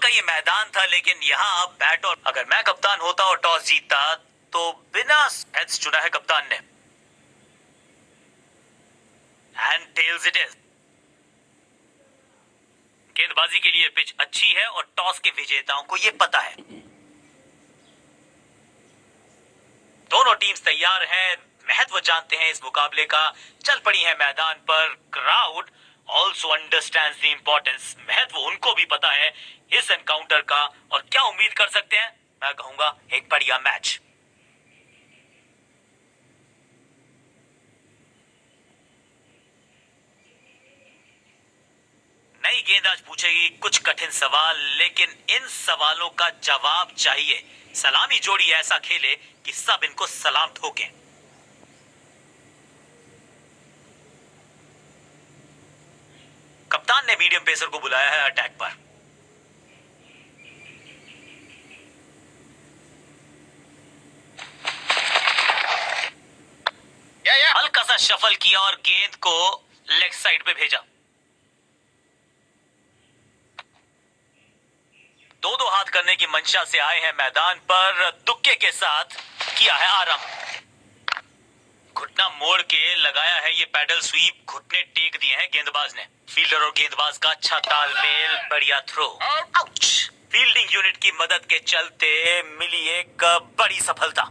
का ये मैदान था, लेकिन यहाँ अब बैट और अगर मैं कप्तान होता और टॉस जीतता तो बिना हेड्स चुना है कप्तान ने। And tails it is. गेंदबाजी के लिए पिच अच्छी है और टॉस के विजेताओं को ये पता है। दोनों टीम्स तैयार हैं, महत्व जानते हैं इस मुकाबले का, चल पड़ी है मैदान पर। Crowd also understands the importance. महत्व उनको भी पता है इस एनकाउंटर का। और क्या उम्मीद कर सकते हैं? मैं कहूंगा एक बढ़िया मैच। नई गेंद आज पूछेगी कुछ कठिन सवाल, लेकिन इन सवालों का जवाब चाहिए। सलामी जोड़ी ऐसा खेले कि सब इनको सलाम ठोकें। कप्तान ने मीडियम पेसर को बुलाया है अटैक पर। हल्का सा शफल किया और गेंद को लेग साइड पे भेजा। दो दो हाथ करने की मंशा से आए हैं मैदान पर। तुक्के के साथ किया है आराम। घुटना मोड़ के लगाया है ये पैडल स्वीप। घुटने टेक दिए हैं गेंदबाज ने। फील्डर और गेंदबाज का अच्छा तालमेल, बढ़िया थ्रो। आउच। फील्डिंग यूनिट की मदद के चलते मिली एक बड़ी सफलता।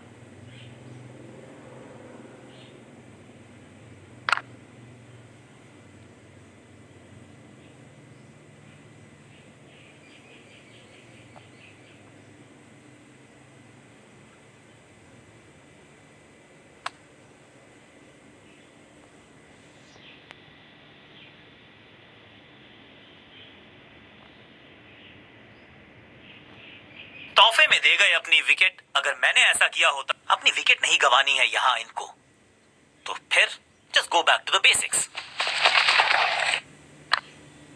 तोहफे में दे गए अपनी विकेट। अगर मैंने ऐसा किया होता, अपनी विकेट नहीं गंवानी है यहां इनको, तो फिर just go back to the basics.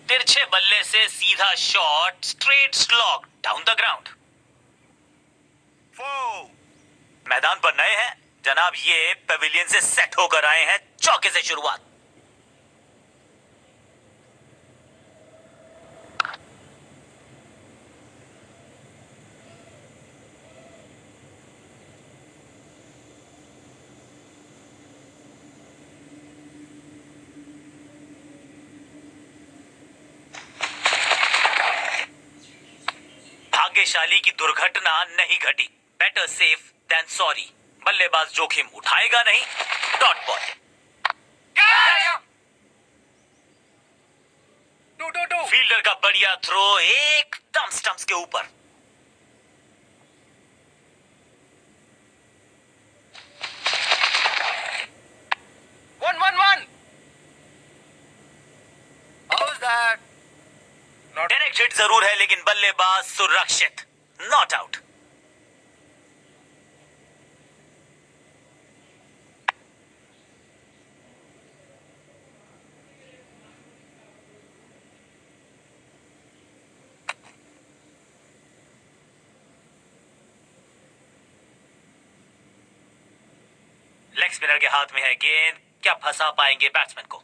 तिरछे बल्ले से सीधा shot, straight slog down the ground. मैदान पर नए हैं जनाब, ये पेविलियन से सेट होकर आए हैं। चौके से शुरुआत। भाग्यशाली की दुर्घटना नहीं घटी। Better safe than sorry. बल्लेबाज जोखिम उठाएगा नहीं। Dot ball. फील्डर का बढ़िया थ्रो एकदम स्टंप्स के ऊपर। डायरेक्ट हिट जरूर है, लेकिन बल्लेबाज सुरक्षित। Not out. लेग स्पिनर के हाथ में है गेंद। क्या फंसा पाएंगे बैट्समैन को?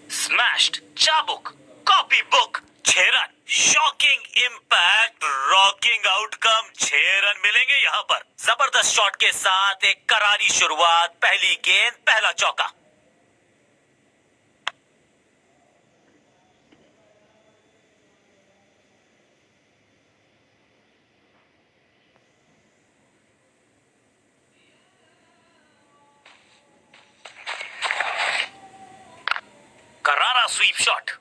स्मैश्ड। चाबुक। Copy book. 6 run. Shocking impact, rocking outcome. 6 run मिलेंगे यहां पर। जबरदस्त शॉट के साथ एक करारी शुरुआत। पहली गेंद, पहला चौका। करारा स्वीप शॉट।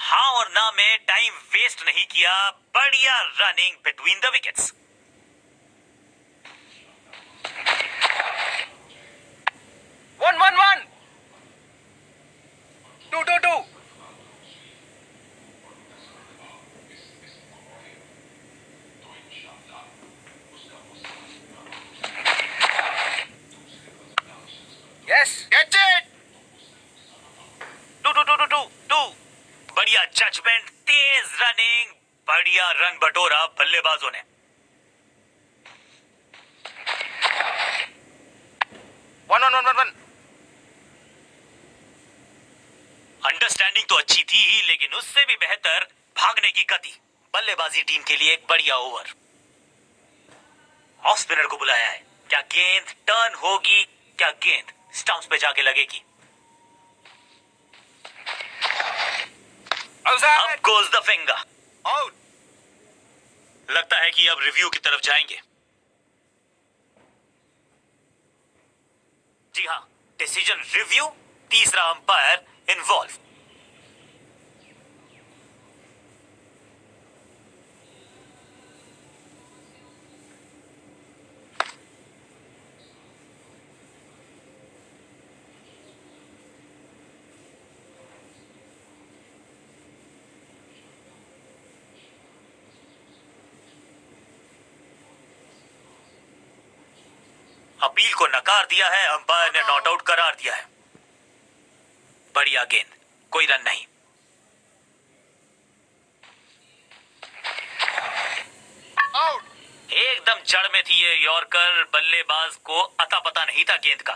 हाँ और ना में टाइम वेस्ट नहीं किया। बढ़िया रनिंग बिटवीन द विकेट्स। दिया बल्लेबाजों ने। 1-1-1-1-1। अंडरस्टैंडिंग तो अच्छी थी ही, लेकिन उससे भी बेहतर भागने की गति। बल्लेबाजी टीम के लिए एक बढ़िया ओवर। ऑफ स्पिनर को बुलाया है। क्या गेंद टर्न होगी? क्या गेंद स्टंप्स पे जाके लगेगी? अब गोज द फिंगर। आउट। लगता है कि अब रिव्यू की तरफ जाएंगे। जी हाँ, डिसीजन रिव्यू, तीसरा अंपायर इन्वॉल्व। अपील को नकार दिया है, अंपायर ने नॉट आउट करार दिया है। बढ़िया गेंद, कोई रन नहीं। आउट। एकदम जड़ में थी ये यॉर्कर, बल्लेबाज को अता पता नहीं था गेंद का।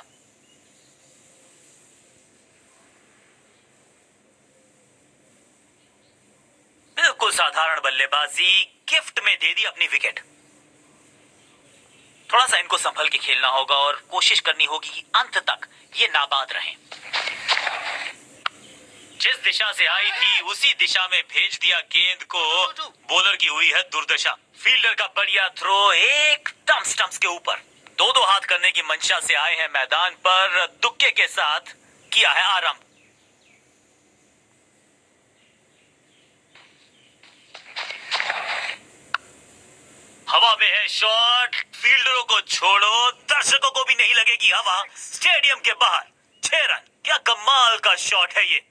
बिल्कुल साधारण बल्लेबाजी, गिफ्ट में दे दी अपनी विकेट। थोड़ा सा इनको संभल के खेलना होगा और कोशिश करनी होगी कि अंत तक ये नाबाद रहें। जिस दिशा से आई थी उसी दिशा में भेज दिया गेंद को। बॉलर की हुई है दुर्दशा। फील्डर का बढ़िया थ्रो एकदम स्टंप्स के ऊपर। दो हाथ करने की मंशा से आए हैं मैदान पर, दुक्के के साथ किया है आरंभ। हवा में है शॉट, फील्डरों को छोड़ो, दर्शकों को भी नहीं लगेगी हवा। स्टेडियम के बाहर 6 रन। क्या कमाल का शॉट है ये।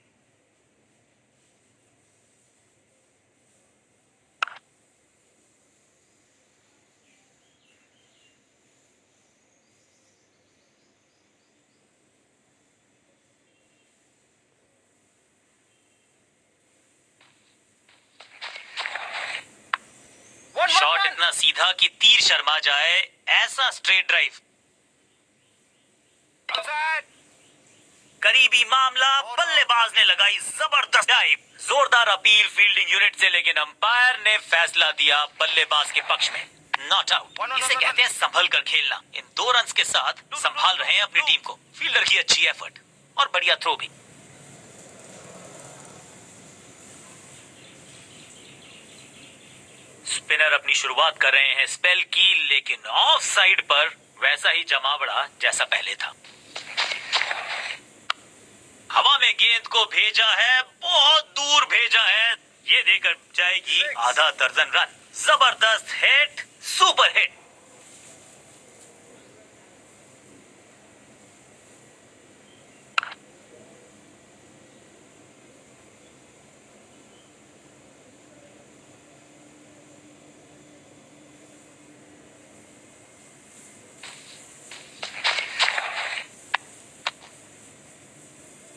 शॉट इतना सीधा कि तीर शर्मा जाए, ऐसा स्ट्रेट ड्राइव। करीबी मामला, बल्लेबाज ने लगाई जबरदस्त डाइव। जोरदार अपील फील्डिंग यूनिट से, लेकिन अंपायर ने फैसला दिया बल्लेबाज के पक्ष में। Not out. इसे कहते हैं संभल कर खेलना। इन 2 रन के साथ संभाल रहे हैं अपनी टीम को। फील्डर की अच्छी एफर्ट और बढ़िया थ्रो भी। स्पिनर अपनी शुरुआत कर रहे हैं स्पेल की, लेकिन ऑफ साइड पर वैसा ही जमावड़ा जैसा पहले था। हवा में गेंद को भेजा है, बहुत दूर भेजा है। ये देकर जाएगी आधा दर्जन रन। जबरदस्त हिट, सुपर हिट।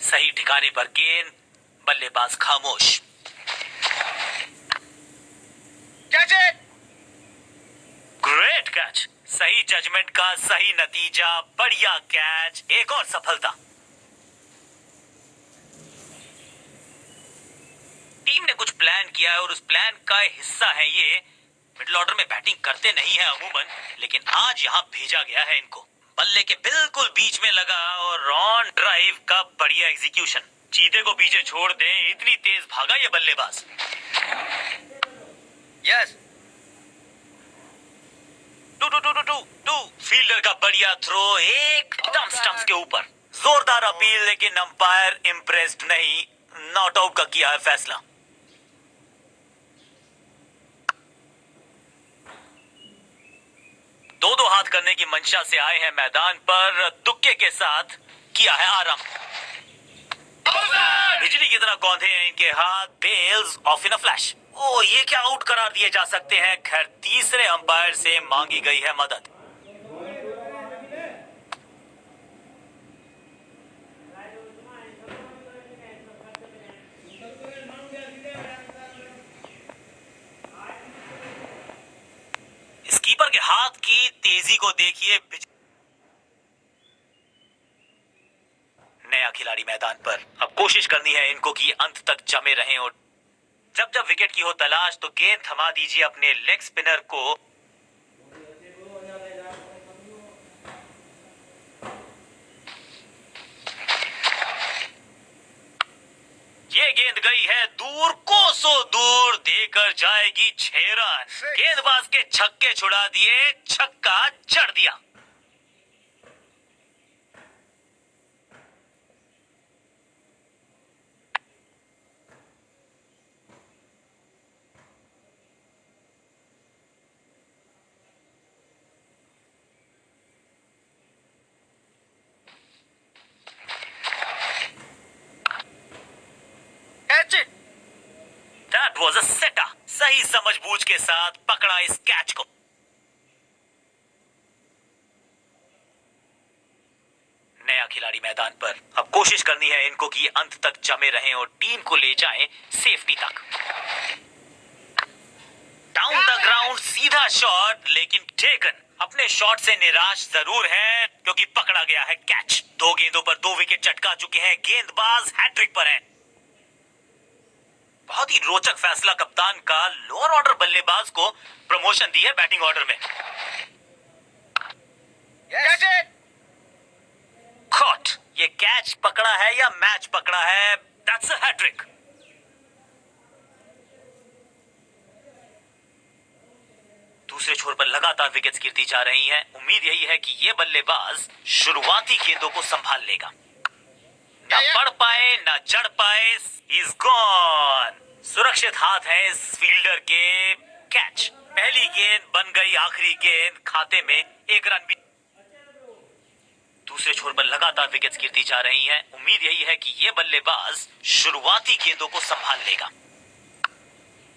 सही ठिकाने पर गेंद, बल्लेबाज खामोश। Catch it. Great catch. सही जजमेंट का सही नतीजा, बढ़िया कैच, एक और सफलता। टीम ने कुछ प्लान किया है और उस प्लान का हिस्सा है ये। मिडिल ऑर्डर में बैटिंग करते नहीं है अमूमन, लेकिन आज यहां भेजा गया है इनको। बल्ले के बिल्कुल बीच में लगा और ऑन ड्राइव का बढ़िया एग्जीक्यूशन। चीते को पीछे छोड़ दें, इतनी तेज भागा ये बल्लेबाज। यस। 2 फील्डर का बढ़िया थ्रो एकदम स्टंप्स के ऊपर। जोरदार अपील, लेकिन अंपायर इंप्रेस्ड नहीं। नॉट आउट का किया है फैसला। दो हाथ करने की मंशा से आए हैं मैदान पर, दुक्के के साथ किया है आरंभ। बिजली की तरह कौंधे हैं इनके हाथ, bails off in a flash. ओ, ये क्या आउट करार दिए जा सकते हैं। खैर, तीसरे अंपायर से मांगी गई है मदद। कीपर के हाथ की तेजी को देखिए। नया खिलाड़ी मैदान पर। अब कोशिश करनी है इनको कि अंत तक जमे रहें और जब जब विकेट की हो तलाश तो गेंद थमा दीजिए अपने लेग स्पिनर को। ये गेंद गई है दूर, कोसों दूर, देकर जाएगी 6 रन। गेंदबाज के छक्के छुड़ा दिए, छक्का जड़ दिया। Catch it. That was a setter. सही समझबूझ के साथ पकड़ा इस कैच को। नया खिलाड़ी मैदान पर। अब कोशिश करनी है इनको कि अंत तक जमे रहें और टीम को ले जाएं सेफ्टी तक। डाउन द ग्राउंड सीधा शॉट, लेकिन टेकन। अपने शॉट से निराश जरूर है क्योंकि पकड़ा गया है कैच। 2 गेंदों पर 2 विकेट चटका चुके हैं, गेंदबाज हैट्रिक पर है। बहुत ही रोचक फैसला कप्तान का। लोअर ऑर्डर बल्लेबाज को प्रमोशन दी है बैटिंग ऑर्डर में। Catch it. कॉट। ये कैच पकड़ा है या मैच पकड़ा है? That's a hat trick. दूसरे छोर पर लगातार विकेट्स गिरती जा रही हैं। उम्मीद यही है कि ये बल्लेबाज शुरुआती गेंदों को संभाल लेगा। ना पढ़ पाए ना जड़ पाए, इज गॉन। सुरक्षित हाथ है इस फील्डर के। कैच। पहली गेंद बन गई आखिरी गेंद, खाते में 1 रन भी। दूसरे छोर पर लगातार विकेट्स गिरती जा रही हैं। उम्मीद यही है कि ये बल्लेबाज शुरुआती गेंदों को संभाल लेगा।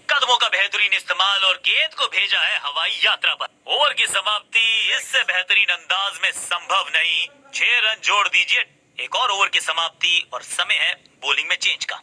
कदमों का बेहतरीन इस्तेमाल और गेंद को भेजा है हवाई यात्रा पर। ओवर की समाप्ति इससे बेहतरीन अंदाज में संभव नहीं। 6 रन जोड़ दीजिए। एक और ओवर की समाप्ति और समय है बॉलिंग में चेंज का।